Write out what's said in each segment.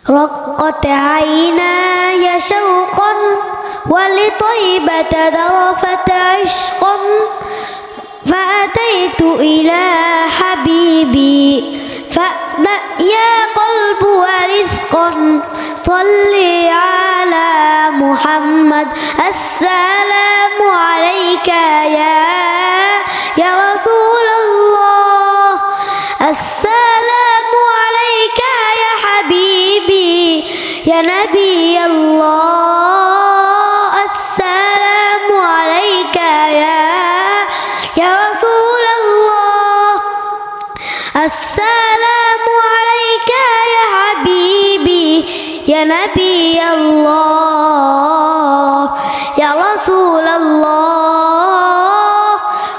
رقت عيناي شوقا ولطيبة ذرفت عشقا فأتيت إلى حبيبي فأدأ يا قلب ورزقا صلي على محمد السلام عليك يا رسول الله السلام عليك يا حبيبي يا نبي الله السلام عليك يا رسول الله السلام عليك يا حبيبي يا نبي الله يا رسول الله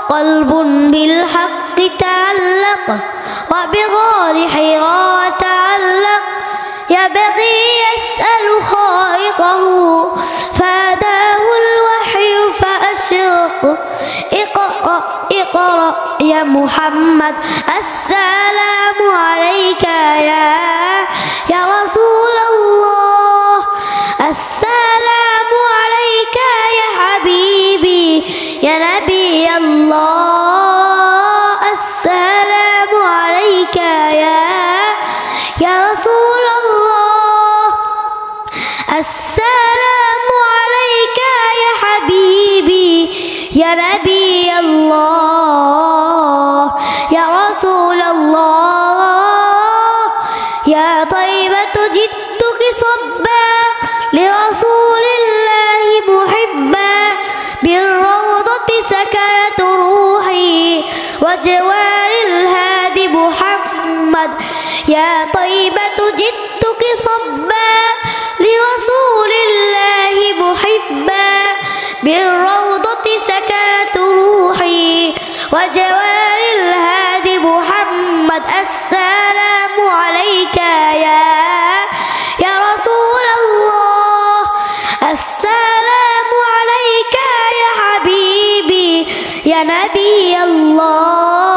قلب بالحق تعلق وبغار حراء تعلق يبغي يسأل خالقه فأتاه الوحي فأشرق اقرأ اقرأ يا محمد السلام عليك يا رسول الله السلام عليك يا حبيبي يا نبي الله السلام عليك يا رسول الله السلام عليك يا حبيبي يا نبي الله يا رسول الله يا طيبة جدك صبا لرسول الله محبا بالروضة سكنت روحي وجوار الهادي محمد يا طيبة جدك صبا لرسول الله محبا بالروضة سكنت روحي وجوار الهادي محمد السلام عليك يا رسول الله السلام عليك يا حبيبي يا نبي الله السلام عليك يا رسول الله السلام عليك يا حبيبي يا نبي الله السلام عليك يا رسول الله السلام عليك يا حبيبي يا نبي الله السلام عليك يا رسول الله السلام عليك يا حبيبي يا نبي الله السلام عليك يا رسول الله